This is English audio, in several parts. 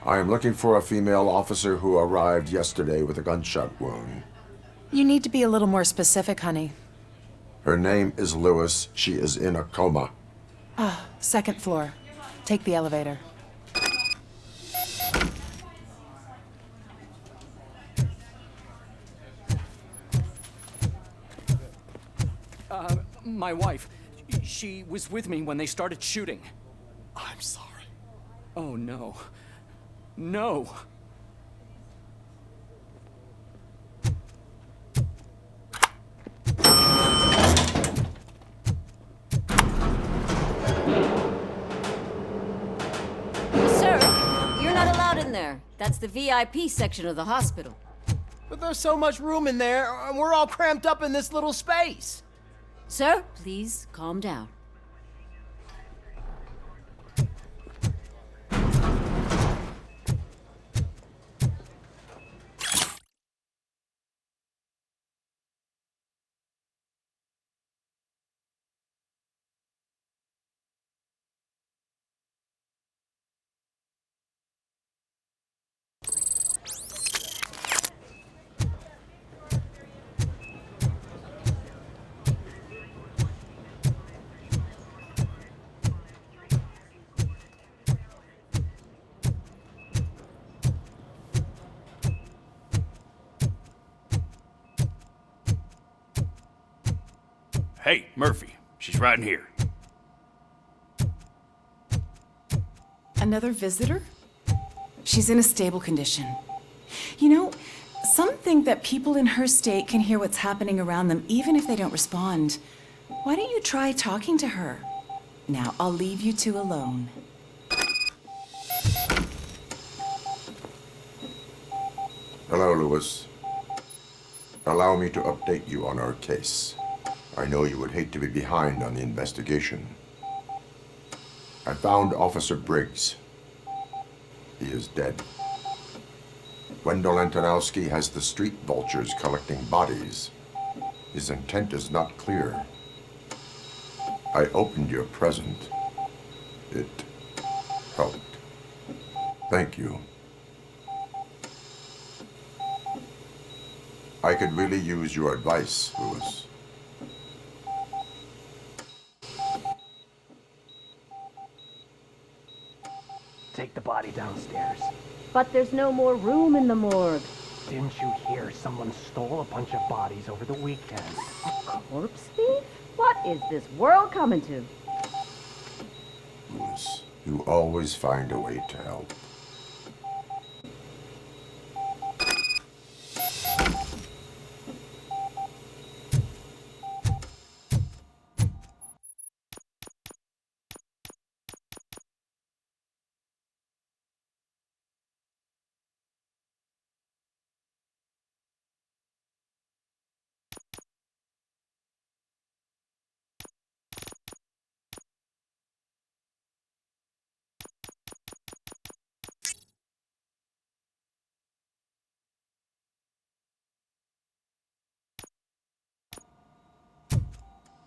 I am looking for a female officer who arrived yesterday with a gunshot wound. You need to be a little more specific, honey. Her name is Lewis. She is in a coma. Second floor. Take the elevator. My wife, she was with me when they started shooting. I'm sorry. Oh, no. No! Sir, you're not allowed in there. That's the VIP section of the hospital. But there's so much room in there, and we're all cramped up in this little space. Sir, please calm down. Hey, Murphy. She's right in here. Another visitor? She's in a stable condition. You know, some think that people in her state can hear what's happening around them even if they don't respond. Why don't you try talking to her? Now, I'll leave you two alone. Hello, Lewis. Allow me to update you on our case. I know you would hate to be behind on the investigation. I found Officer Briggs. He is dead. Wendell Antonowski has the street vultures collecting bodies. His intent is not clear. I opened your present. It helped. Thank you. I could really use your advice, Lewis. Take the body downstairs. But there's no more room in the morgue. Didn't you hear someone stole a bunch of bodies over the weekend? Corpse thief? What is this world coming to? Lewis, you always find a way to help.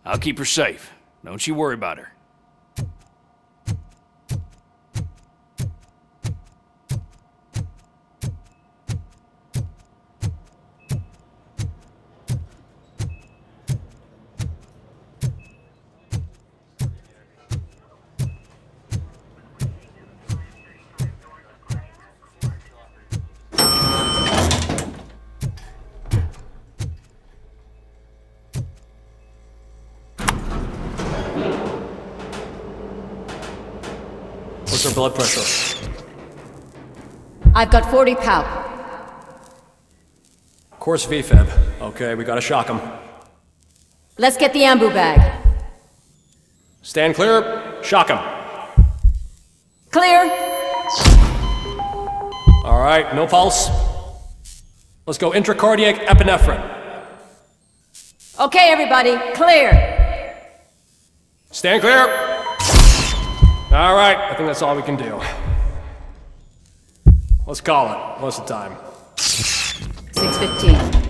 I'll keep her safe. Don't you worry about her. What's her blood pressure? I've got 40 pow. Course VFib. Okay, we gotta shock him. Let's get the ambu bag. Stand clear, shock him. Clear. All right, no pulse. Let's go intracardiac epinephrine. Okay, everybody, clear. Stand clear. All right, I think that's all we can do. Let's call it. What's the time? 6:15.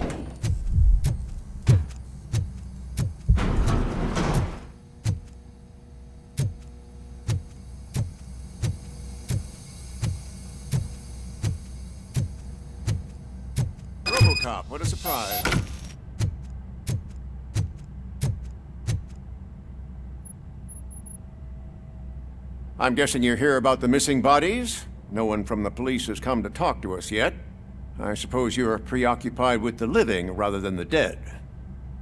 RoboCop. What a surprise. I'm guessing you're here about the missing bodies? No one from the police has come to talk to us yet. I suppose you're preoccupied with the living rather than the dead.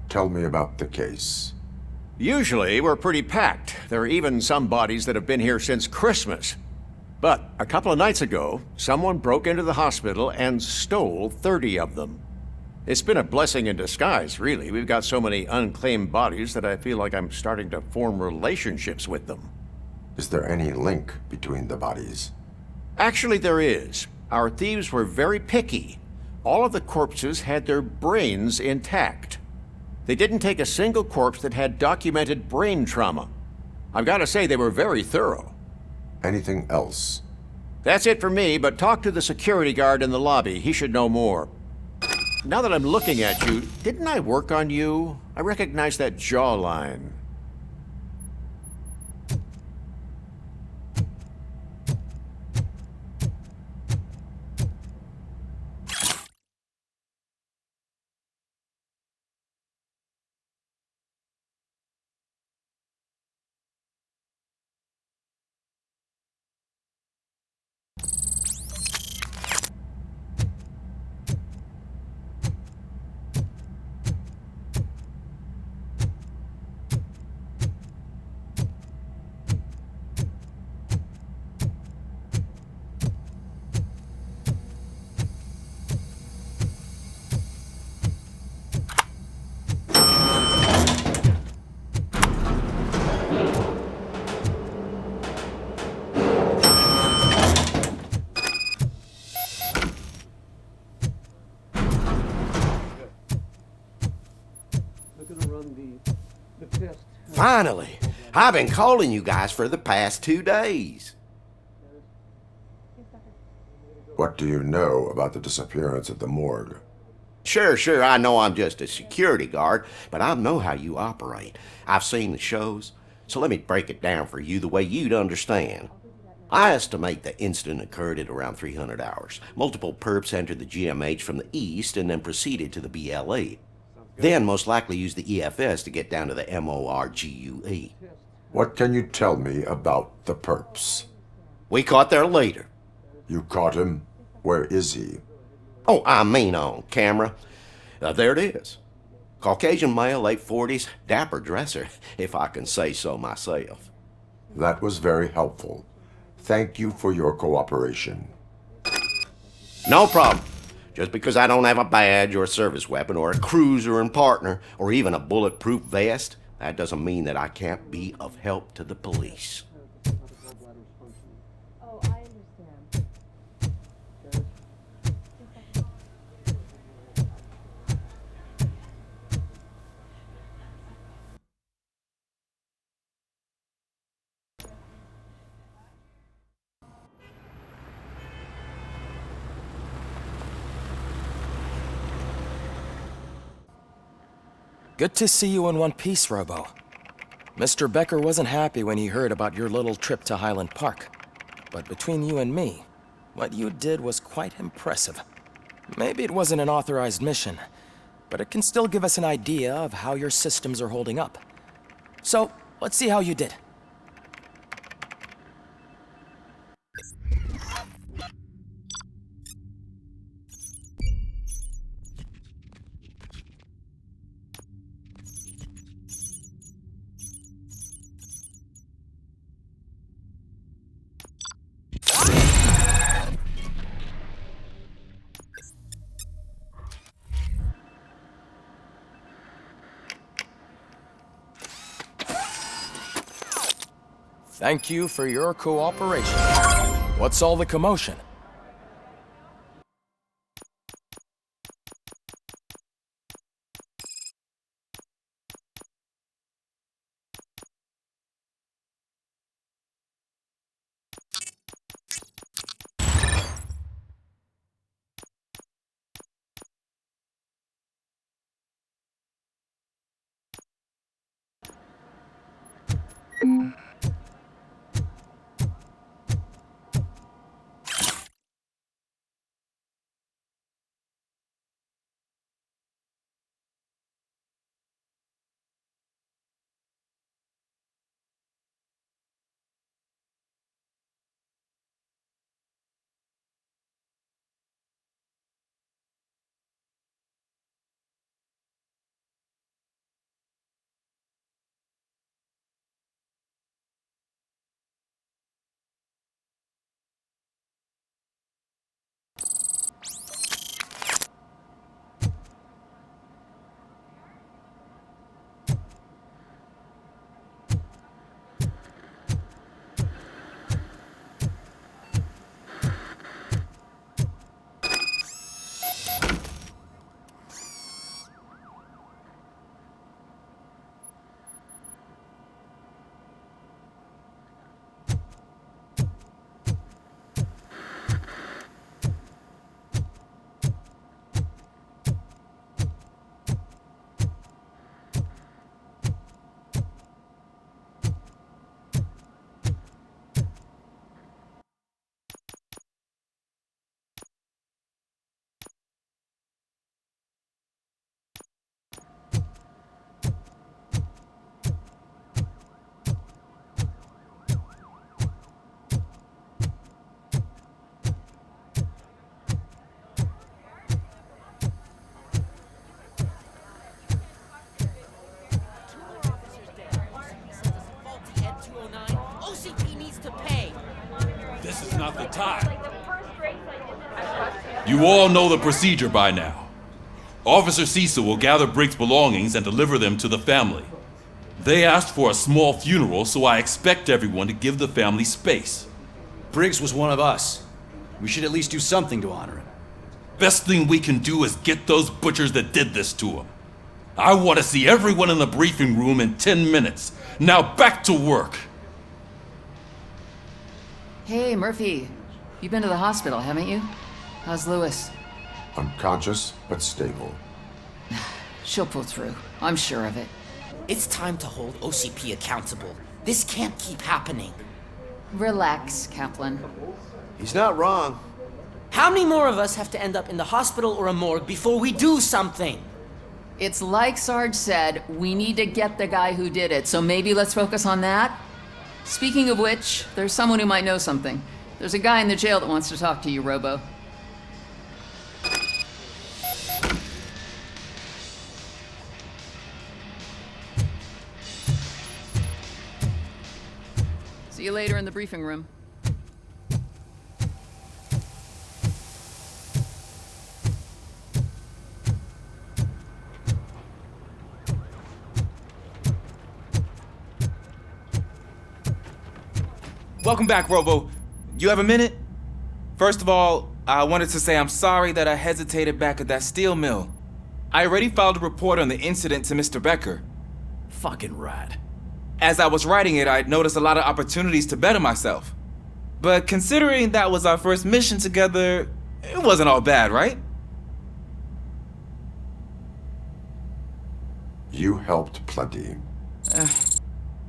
Tell me about the case. Usually, we're pretty packed. There are even some bodies that have been here since Christmas. But a couple of nights ago, someone broke into the hospital and stole 30 of them. It's been a blessing in disguise, really. We've got so many unclaimed bodies that I feel like I'm starting to form relationships with them. Is there any link between the bodies? Actually, there is. Our thieves were very picky. All of the corpses had their brains intact. They didn't take a single corpse that had documented brain trauma. I've got to say, they were very thorough. Anything else? That's it for me, but talk to the security guard in the lobby. He should know more. Now that I'm looking at you, didn't I work on you? I recognize that jawline. Finally! I've been calling you guys for the past 2 days. What do you know about the disappearance at the morgue? Sure, I know I'm just a security guard, but I know how you operate. I've seen the shows, so let me break it down for you the way you'd understand. I estimate the incident occurred at around 300 hours. Multiple perps entered the GMH from the east and then proceeded to the BLE. Then most likely used the EFS to get down to the MORGUE. What can you tell me about the perps? We caught their leader. You caught him? Where is he? Oh, I mean on camera. There it is. Caucasian male, late 40s, dapper dresser, if I can say so myself. That was very helpful. Thank you for your cooperation. No problem. Just because I don't have a badge or a service weapon or a cruiser and partner or even a bulletproof vest, that doesn't mean that I can't be of help to the police. Oh, I understand. Good to see you in one piece, Robo. Mr. Becker wasn't happy when he heard about your little trip to Highland Park. But between you and me, what you did was quite impressive. Maybe it wasn't an authorized mission, but it can still give us an idea of how your systems are holding up. So, let's see how you did. Thank you for your cooperation. What's all the commotion? Now's not the time. You all know the procedure by now. Officer Isa will gather Briggs' belongings and deliver them to the family. They asked for a small funeral, so I expect everyone to give the family space. Briggs was one of us. We should at least do something to honor him. Best thing we can do is get those butchers that did this to him. I want to see everyone in the briefing room in 10 minutes. Now back to work. Hey, Murphy. You've been to the hospital, haven't you? How's Lewis? Unconscious, but stable. She'll pull through. I'm sure of it. It's time to hold OCP accountable. This can't keep happening. Relax, Kaplan. He's not wrong. How many more of us have to end up in the hospital or a morgue before we do something? It's like Sarge said, we need to get the guy who did it, so maybe let's focus on that? Speaking of which, there's someone who might know something. There's a guy in the jail that wants to talk to you, Robo. See you later in the briefing room. Welcome back, Robo. You have a minute? First of all, I wanted to say I'm sorry that I hesitated back at that steel mill. I already filed a report on the incident to Mr. Becker. Fucking rat. As I was writing it, I'd noticed a lot of opportunities to better myself. But considering that was our first mission together, it wasn't all bad, right? You helped plenty.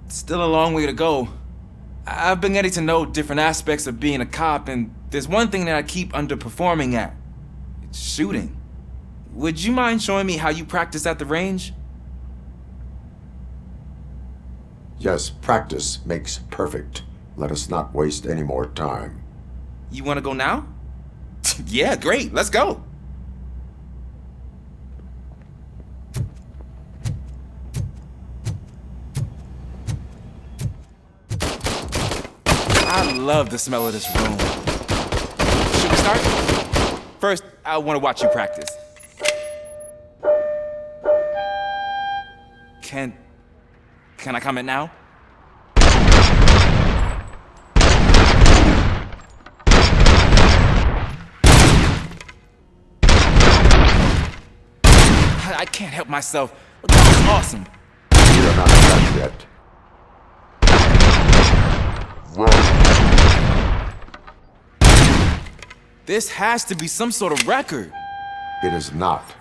Still a long way to go. I've been getting to know different aspects of being a cop, and there's one thing that I keep underperforming at. It's shooting. Would you mind showing me how you practice at the range? Yes, practice makes perfect. Let us not waste any more time. You want to go now? Yeah, great. Let's go. I love the smell of this room. Should we start? First, I want to watch you practice. Can I comment now? I can't help myself. That was awesome. We are not done yet. This has to be some sort of record. It is not.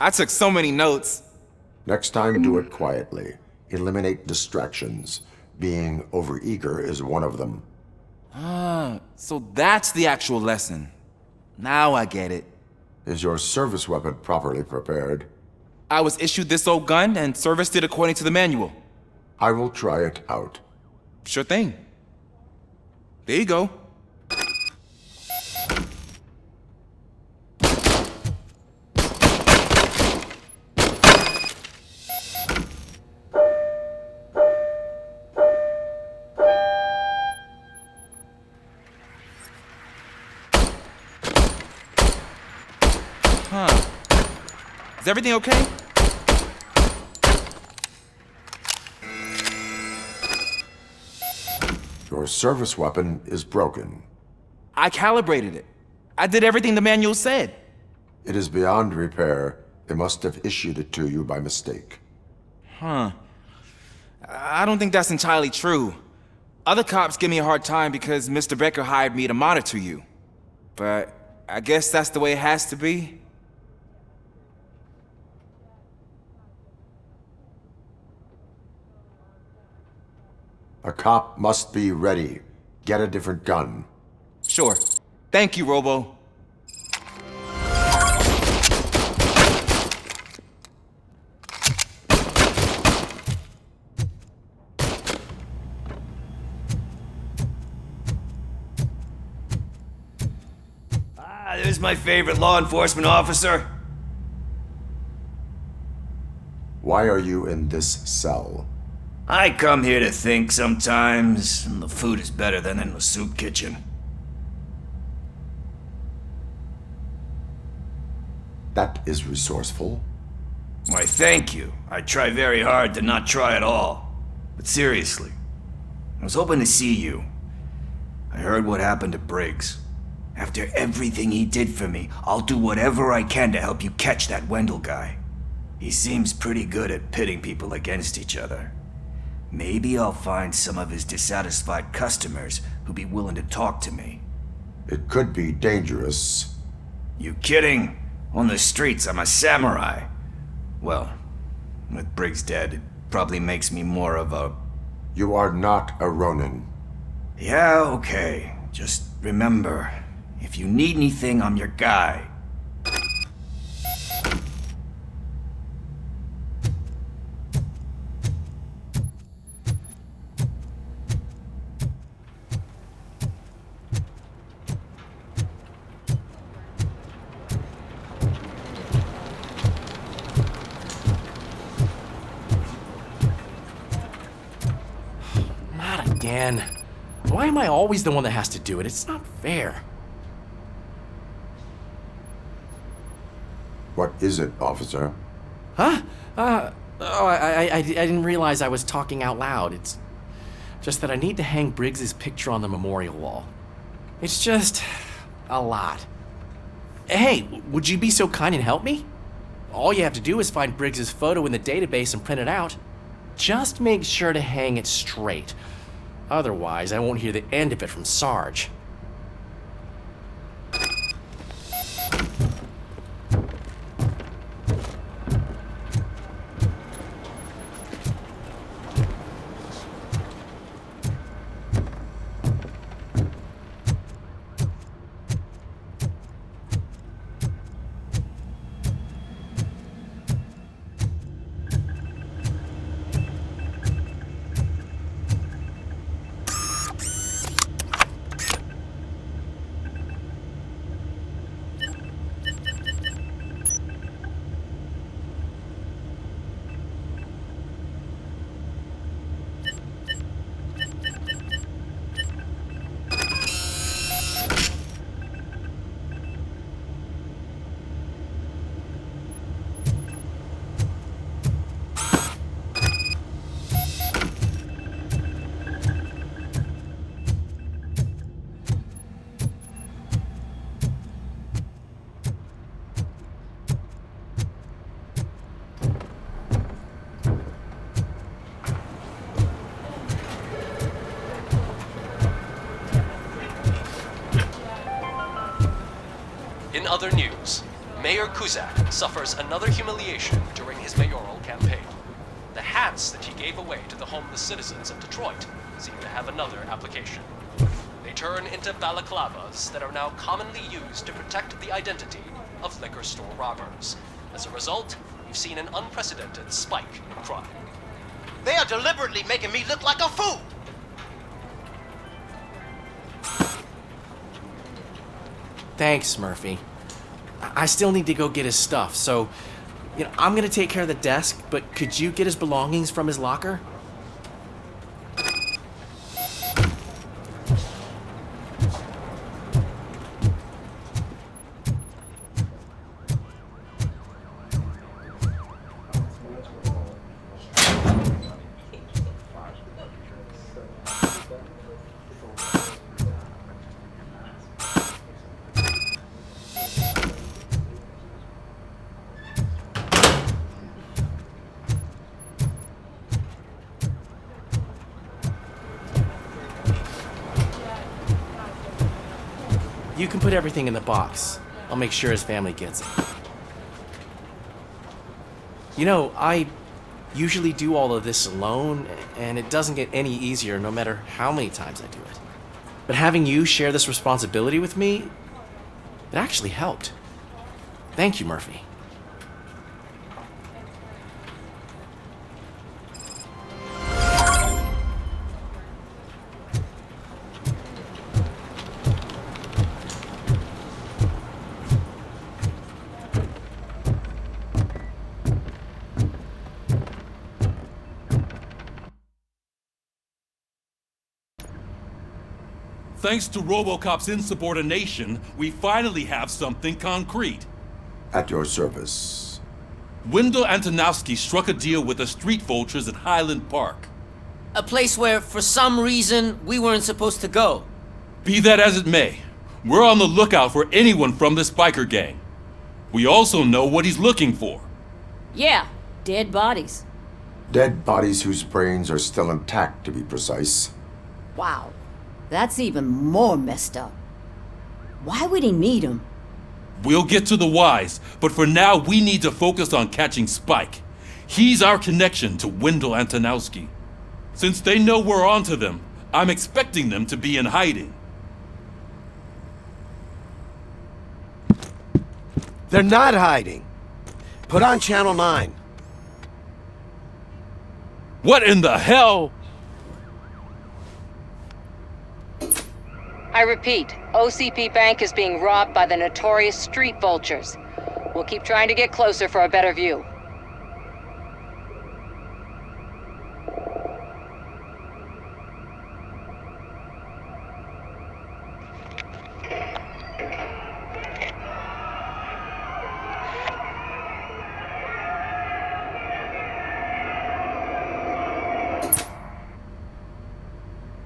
I took so many notes. Next time, do it quietly. Eliminate distractions. Being overeager is one of them. Ah, so that's the actual lesson. Now I get it. Is your service weapon properly prepared? I was issued this old gun and serviced it according to the manual. I will try it out. Sure thing. There you go. Huh. Is everything okay? Your service weapon is broken. I calibrated it. I did everything the manual said. It is beyond repair. They must have issued it to you by mistake. Huh. I don't think that's entirely true. Other cops give me a hard time because Mr. Becker hired me to monitor you. But I guess that's the way it has to be. A cop must be ready. Get a different gun. Sure. Thank you, Robo. There's my favorite law enforcement officer. Why are you in this cell? I come here to think sometimes, and the food is better than in the soup kitchen. That is resourceful. Why, thank you. I try very hard to not try at all. But seriously, I was hoping to see you. I heard what happened to Briggs. After everything he did for me, I'll do whatever I can to help you catch that Wendell guy. He seems pretty good at pitting people against each other. Maybe I'll find some of his dissatisfied customers who'll be willing to talk to me. It could be dangerous. You kidding? On the streets, I'm a samurai. Well, with Briggs dead, it probably makes me more of a... You are not a Ronin. Yeah, okay. Just remember, if you need anything, I'm your guy. Again. Why am I always the one that has to do it? It's not fair. What is it, officer? Huh? I didn't realize I was talking out loud. It's just that I need to hang Briggs's picture on the memorial wall. It's just a lot. Hey, would you be so kind and help me? All you have to do is find Briggs's photo in the database and print it out. Just make sure to hang it straight. Otherwise, I won't hear the end of it from Sarge. Mayor Kuzak suffers another humiliation during his mayoral campaign. The hats that he gave away to the homeless citizens of Detroit seem to have another application. They turn into balaclavas that are now commonly used to protect the identity of liquor store robbers. As a result, you've seen an unprecedented spike in crime. They are deliberately making me look like a fool! Thanks, Murphy. I still need to go get his stuff, so, I'm gonna take care of the desk, but could you get his belongings from his locker? You can put everything in the box. I'll make sure his family gets it. I usually do all of this alone, and it doesn't get any easier no matter how many times I do it. But having you share this responsibility with me, it actually helped. Thank you, Murphy. Thanks to RoboCop's insubordination, we finally have something concrete. At your service. Wendell Antonowski struck a deal with the street vultures at Highland Park. A place where, for some reason, we weren't supposed to go. Be that as it may, we're on the lookout for anyone from this biker gang. We also know what he's looking for. Yeah, dead bodies. Dead bodies whose brains are still intact, to be precise. Wow, that's even more messed up. Why would he need them? We'll get to the whys, but for now we need to focus on catching Spike. He's our connection to Wendell Antonowski. Since they know we're onto them, I'm expecting them to be in hiding. They're not hiding. Put on Channel 9. What in the hell? I repeat, OCP Bank is being robbed by the notorious street vultures. We'll keep trying to get closer for a better view.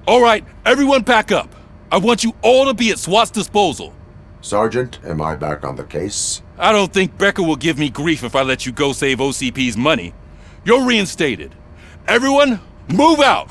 All right, everyone pack up. I want you all to be at SWAT's disposal. Sergeant, am I back on the case? I don't think Becker will give me grief if I let you go save OCP's money. You're reinstated. Everyone, move out!